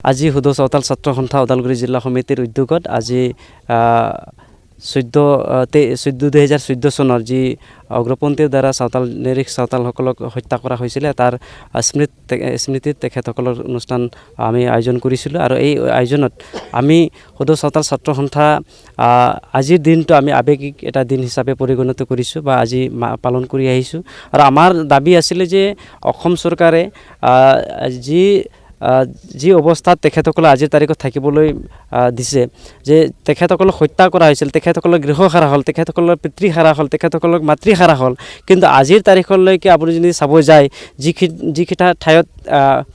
আজি হুদ চাওতাল ছাত্ৰ সন্থা ওদালগুৰি জিলা সমিতিৰ উদ্যোগত আজি 2014 চনৰ যি অগ্ৰপন্থীৰ দ্বাৰা নিৰীহ চাওতালসকলক হত্যা কৰা হৈছিলে তাৰ স্মৃতিত তেখেতসকলৰ অনুষ্ঠান আমি আয়োজন কৰিছিলোঁ। আৰু এই আয়োজনত আমি হুদ চাওতাল ছাত্ৰ সন্থা আজিৰ দিনটো আমি আৱেগিক এটা দিন হিচাপে পৰিগণিত কৰিছোঁ বা আজি পালন কৰি আহিছোঁ। আৰু আমাৰ দাবী আছিলে যে অসম চৰকাৰে যি অৱস্থাত তেখেতসকলে আজিৰ তাৰিখত থাকিবলৈ দিছে, যে তেখেতসকলক হত্যা কৰা হৈছিল, তেখেতসকলৰ গৃহ হাৰা হ'ল, তেখেতসকলৰ পিতৃ হাৰা হ'ল, তেখেতসকলৰ মাতৃ হাৰা হ'ল, কিন্তু আজিৰ তাৰিখলৈকে আপুনি যদি চাব যায় যিকেইটা ঠাইত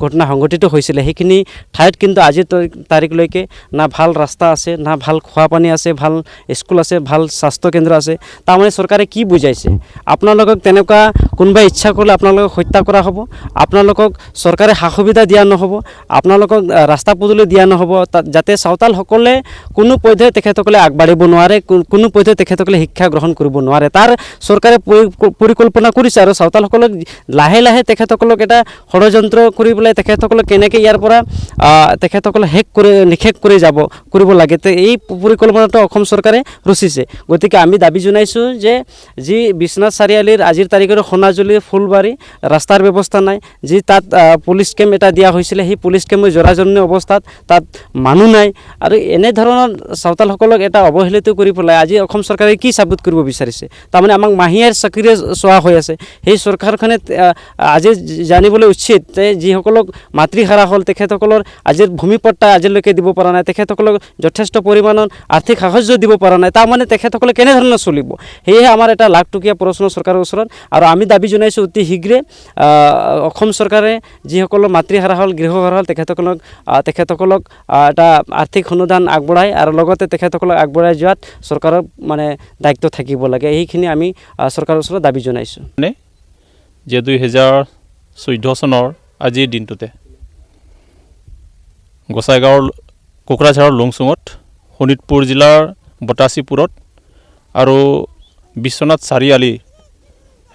ঘটনা সংঘটিত হৈছিলে সেইখিনি ঠাইত কিন্তু আজিৰ তাৰিখলৈকে না ভাল ৰাস্তা আছে, না ভাল খোৱা পানী আছে, ভাল স্কুল আছে, ভাল স্বাস্থ্যকেন্দ্ৰ আছে। তাৰমানে চৰকাৰে কি বুজাইছে, আপোনালোকক তেনেকুৱা কোনোবাই ইচ্ছা কৰিলে আপোনালোকক হত্যা কৰা হ'ব, আপোনালোকক চৰকাৰে সা সুবিধা দিয়া নহ'ব, আপোনালোকক ৰাস্তা পদূলি দিয়া নহ'ব, যাতে চাওতালসকলে কোনো পধ্যে তেখেতসকলে আগবাঢ়িব নোৱাৰে, কোনো পধ্যে তেখেতসকলে শিক্ষা গ্ৰহণ কৰিব নোৱাৰে। তাৰ চৰকাৰে পৰিকল্পনা কৰিছে আৰু চাওতালসকলক লাহে লাহে তেখেতসকলক এটা ষড়যন্ত্ৰ কৰি পেলাই তেখেতসকলক কেনেকৈ ইয়াৰ পৰা তেখেতসকলে নিষেধ কৰি কৰিব লাগে, এই পৰিকল্পনাটো অসম চৰকাৰে ৰচিছে। গতিকে আমি দাবী জনাইছোঁ যে যি বিশ্বনাথ চাৰিআলিৰ আজিৰ তাৰিখৰ সোণাজুলি ফুলবাৰী ৰাস্তাৰ ব্যৱস্থা নাই, যি তাত পুলিচ কেম্প এটা দিয়া হৈছিলে, সেই পুলিচ কেম্পৰ জৰাজীৰ্ণ অৱস্থাত তাত মানুহ নাই। আৰু এনেধৰণৰ চাওতালসকলক এটা অৱহেলিত কৰি পেলাই আজি অসম চৰকাৰে কি চাবুত কৰিব বিচাৰিছে, তাৰমানে আমাক মাহীয়াৰ চাকৰিৰে চোৱা হৈ আছে। সেই চৰকাৰখনে আজি জানিবলৈ উচিত যে যিসকলক মাতৃহাৰা হ'ল তেখেতসকলৰ আজিৰ ভূমিপট্টা আজিলৈকে দিব পৰা নাই, তেখেতসকলক যথেষ্ট পৰিমাণৰ আৰ্থিক সাহায্য দিব পৰা নাই, তাৰমানে তেখেতসকলে কেনেধৰণে চলিব। সেয়েহে আমাৰ এটা লাখটকীয়া প্ৰশ্ন চৰকাৰৰ ওচৰত। আৰু আমি দাবী জনাইছোঁ অতি শীঘ্ৰে অসম চৰকাৰে যিসকলৰ মাতৃহাৰা হ'ল, গৃহ হাৰা হ'ল, তেখেতসকলক এটা আৰ্থিক অনুদান আগবঢ়ায় আৰু লগতে তেখেতসকলক আগবঢ়াই যোৱাত চৰকাৰৰ মানে দায়িত্ব থাকিব লাগে। এইখিনি আমি চৰকাৰৰ ওচৰত দাবী জনাইছোঁ। যে 2014 চনৰ আজিৰ দিনটোতে গোসাইগাঁৱৰ কোকৰাঝাৰৰ লংচুঙত, শোণিতপুৰ জিলাৰ বটাচীপুৰত আৰু বিশ্বনাথ চাৰিআলি,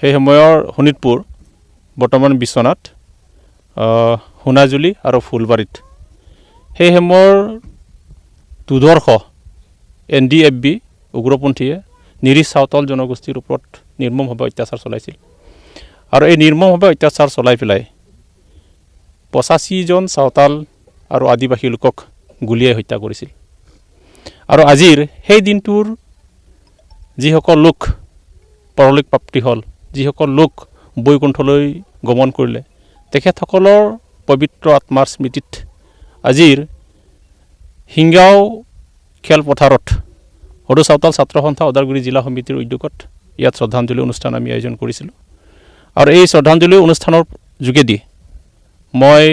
সেই সময়ৰ শোণিতপুৰ বৰ্তমান বিশ্বনাথ, সোণাজুলি আৰু ফুলবাৰীত সেই সময়ৰ দুৰ্ধৰ্ষ NDFB উগ্ৰপন্থীয়ে নিৰীহ চাওতাল জনগোষ্ঠীৰ ওপৰত নিৰ্মমভাৱে অত্যাচাৰ চলাইছিল। আৰু এই নিৰ্মমভাৱে অত্যাচাৰ চলাই পেলাই 85জন চাওতাল আৰু আদিবাসী লোকক গুলীয়াই হত্যা কৰিছিল। আৰু আজিৰ সেই দিনটোৰ যিসকল লোক পৰলোক প্ৰাপ্তি হ'ল, যিসকল লোক বৈকুণ্ঠলৈ গমন কৰিলে, তেখেতসকলৰ পবিত্ৰ আত্মাৰ স্মৃতিত আজিৰ হিংগাঁও খেলপথাৰত হুদ চাওতাল ছাত্ৰ সন্থা ওদালগুৰি জিলা সমিতিৰ উদ্যোগত ইয়াত শ্ৰদ্ধাঞ্জলি অনুষ্ঠান আমি আয়োজন কৰিছিলোঁ। আৰু এই শ্ৰদ্ধাঞ্জলি অনুষ্ঠানৰ যোগেদি মই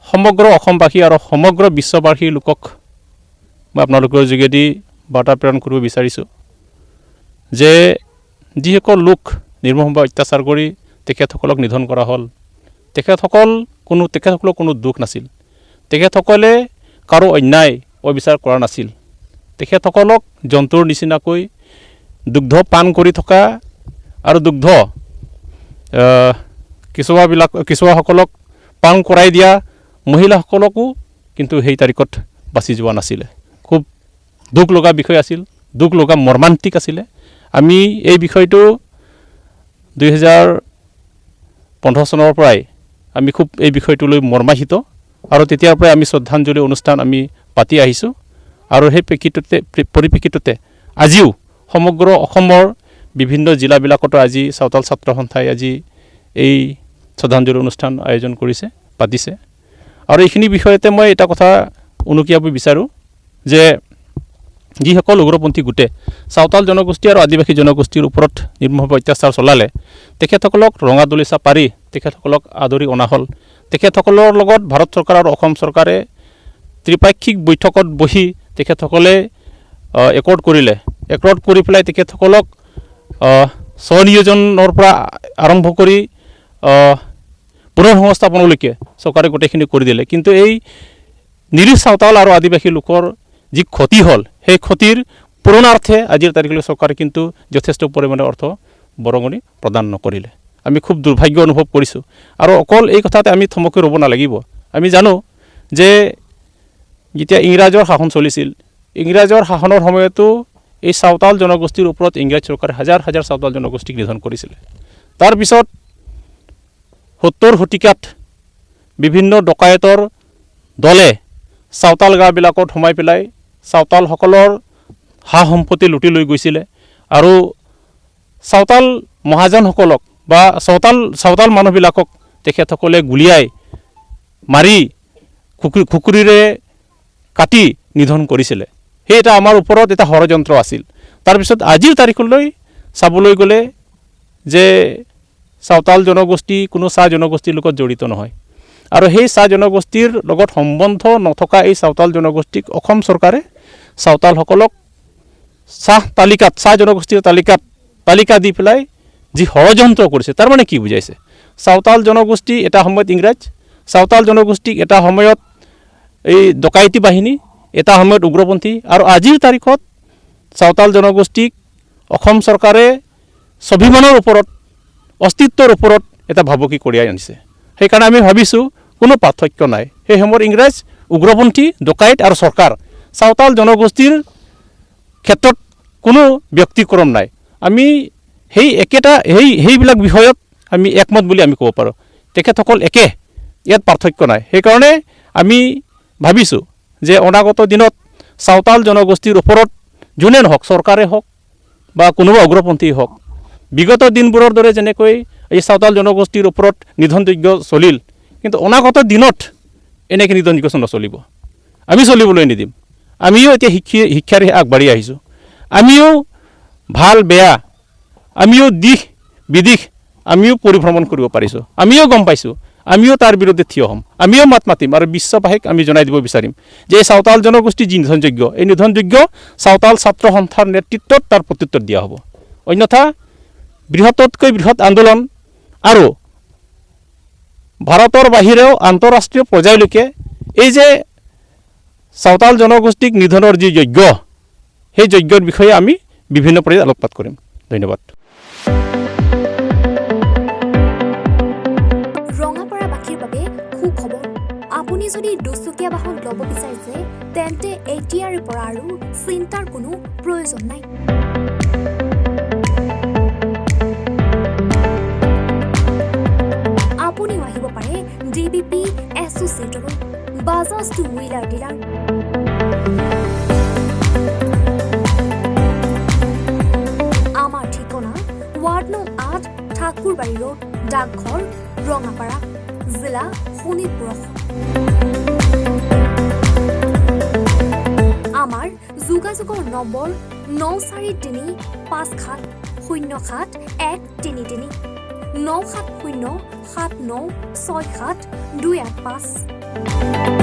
সমগ্ৰ অসমবাসী আৰু সমগ্ৰ বিশ্ববাসীৰ লোকক মই আপোনালোকৰ যোগেদি বাৰ্তা প্ৰেৰণ কৰিব বিচাৰিছোঁ যে যিসকল লোক নিৰ্মমভাৱে অত্যাচাৰ কৰি তেখেতসকলক নিধন কৰা হ'ল, তেখেতসকলৰ কোনো দুখ নাছিল, তেখেতসকলে কাৰো অন্যায় অবিচাৰ কৰা নাছিল, তেখেতসকলক জন্তুৰ নিচিনাকৈ দুগ্ধ পান কৰি থকা আৰু দুগ্ধ কিছুৱাসকলক পান কৰাই দিয়া মহিলাসকলকো কিন্তু সেই তাৰিখত বাচি যোৱা নাছিলে। খুব দুখ লগা বিষয় আছিল, দুখ লগা মৰ্মান্তিক আছিলে। আমি এই বিষয়টো 2015 চনৰ পৰাই আমি খুব এই বিষয়টোলৈ মৰ্মাহিত আৰু তেতিয়াৰ পৰাই আমি শ্ৰদ্ধাঞ্জলি অনুষ্ঠান আমি পাতি আহিছোঁ। আৰু সেই পৰিপ্ৰেক্ষিততে আজিও সমগ্ৰ অসমৰ বিভিন্ন জিলাবিলাকতো আজি চাওতাল ছাত্ৰ সন্থাই আজি এই শ্ৰদ্ধাঞ্জলি অনুষ্ঠান আয়োজন কৰিছে, পাতিছে। আৰু এইখিনি বিষয়তে মই এটা কথা উনুকিয়াব বিচাৰোঁ যে যিসকল উগ্ৰপন্থী গোটে চাওতাল জনগোষ্ঠী আৰু আদিবাসী জনগোষ্ঠীৰ ওপৰত নিৰ্মমভাৱে অত্যাচাৰ চলালে, তেখেতসকলক ৰঙা দলিচা পাৰি তেখেতসকলক আদৰি অনা হ'ল। তেখেতসকলৰ লগত ভাৰত চৰকাৰ আৰু অসম চৰকাৰে ত্ৰিপাক্ষিক বৈঠকত বহি তেখেতসকলে একৰ্ড কৰিলে। একৰ্ড কৰি পেলাই তেখেতসকলক স্বনিয়োজনৰ পৰা আৰম্ভ কৰি পুনৰ সংস্থাপনলৈকে চৰকাৰে গোটেইখিনি কৰি দিলে। কিন্তু এই নিৰীহ চাওতাল আৰু আদিবাসী লোকৰ যি ক্ষতি হ'ল, সেই ক্ষতিৰ পূৰণাৰ্থে আজিৰ তাৰিখলৈ চৰকাৰে কিন্তু যথেষ্ট পৰিমাণে অৰ্থ বৰঙণি প্ৰদান নকৰিলে। আমি খুব দুৰ্ভাগ্য অনুভৱ কৰিছোঁ। আৰু অকল এই কথাতে আমি থমকি ৰ'ব নালাগিব। আমি জানো যে যেতিয়া ইংৰাজৰ শাসন চলিছিল ইংৰাজৰ শাসনৰ সময়তো এই চাওতাল জনগোষ্ঠীৰ ওপৰত ইংৰাজ চৰকাৰে হাজাৰ হাজাৰ চাওতাল জনগোষ্ঠীক নিধন কৰিছিলে তাৰপিছত 70 শতিকাত বিভিন্ন ডকায়তৰ দলে চাওতাল গাঁওবিলাকত সোমাই পেলাই চাওতালসকলৰ সা সম্পত্তি লুটি লৈ গৈছিলে আৰু চাওতাল মহাজনসকলক বা চাওতাল মানুহবিলাকক তেখেতসকলে গুলিয়াই মাৰি খুকুৰিৰে কাটি নিধন কৰিছিলে সেই এটা আমাৰ ওপৰত এটা ষড়যন্ত্ৰ আছিল তাৰপিছত আজিৰ তাৰিখলৈ চাবলৈ গ'লে যে চাওতাল জনগোষ্ঠী কোনো চাহ জনগোষ্ঠীৰ লগত জড়িত নহয় আৰু সেই চাহ জনগোষ্ঠীৰ লগত সম্বন্ধ নথকা এই চাওতাল জনগোষ্ঠীক অসম চৰকাৰে চাওতালসকলক চাহ জনগোষ্ঠীৰ তালিকা দি পেলাই যি ষড়যন্ত্ৰ কৰিছে তাৰ মানে কি বুজাইছে চাওতাল জনগোষ্ঠী এটা সময়ত ইংৰাজ চাওতাল জনগোষ্ঠীক এটা সময়ত এই ডকাইতি বাহিনী এটা সময়ত উগ্ৰপন্থী আৰু আজিৰ তাৰিখত চাওতাল জনগোষ্ঠীক অসম চৰকাৰে স্বাভিমানৰ ওপৰত অস্তিত্বৰ ওপৰত এটা ভাবুকি কঢ়িয়াই আনিছে সেইকাৰণে আমি ভাবিছোঁ কোনো পাৰ্থক্য নাই সেই সময়ত ইংৰাজ উগ্ৰপন্থী ডকাইত আৰু চৰকাৰ চাওতাল জনগোষ্ঠীৰ ক্ষেত্ৰত কোনো ব্যক্তিক্ৰম নাই আমি সেইবিলাক বিষয়ত আমি একমত বুলি আমি ক'ব পাৰোঁ তেখেতসকল একে ইয়াত পাৰ্থক্য নাই সেইকাৰণে আমি ভাবিছোঁ যে অনাগত দিনত চাওতাল জনগোষ্ঠীৰ ওপৰত যোনে নহওক চৰকাৰে হওক বা কোনোবা উগ্ৰপন্থী হওক বিগত দিনবোৰৰ দৰে যেনেকৈ এই চাওতাল জনগোষ্ঠীৰ ওপৰত নিধনযোগ্য চলিল কিন্তু অনাগত দিনত এনেকৈ নিধনযোগ্য নচলিব আমি চলিবলৈ নিদিম আমিও এতিয়া শিক্ষাৰে আগবাঢ়ি আহিছোঁ আমিও ভাল বেয়া আমিও দিশ বিদিশ আমিও পৰিভ্ৰমণ কৰিব পাৰিছোঁ আমিও গম পাইছোঁ আমিও তাৰ বিৰুদ্ধে থিয় হ'ম আমিও মাত মাতিম আৰু বিশ্ববাসীক আমি জনাই দিব বিচাৰিম যে এই চাওতাল জনগোষ্ঠী যি নিধনযোগ্য এই নিধনযোগ্য চাওতাল ছাত্ৰ সন্থাৰ নেতৃত্বত তাৰ প্ৰত্যুত্তৰ দিয়া হ'ব অন্যথা বৃহততকৈ বৃহৎ আন্দোলন আৰু ভাৰতৰ বাহিৰেও আন্তঃৰাষ্ট্ৰীয় পৰ্যায়লৈকে এই যে চাওতাল জনগোষ্ঠীক নিধনৰ যি যজ্ঞ সেই যজ্ঞৰ বিষয়ে আমি বিভিন্ন পৰ্যায়ত আলোকপাত কৰিম ধন্যবাদ ৰঙাপাৰাবাসীৰ বাবে সুখবৰ আপুনি যদি দুচকীয়া বাহন ল'ব বিচাৰিছে তেন্তে এতিয়াৰে পৰা আৰু চিন্তাৰ কোনো প্ৰয়োজন নাই আপুনিও আহিব পাৰে ডিবিপি এছ'চিয়েটৰ বাজাজ টু হুইলাৰ ডিলাৰ আমাৰ ঠিকনা ৱাৰ্ড নং 8 ঠাকুৰবাৰী ৰোড ডাকঘৰ ৰঙাপাৰা জিলা শোণিতপুৰ আমাৰ যোগাযোগৰ নম্বৰ 9435707133 9707967285285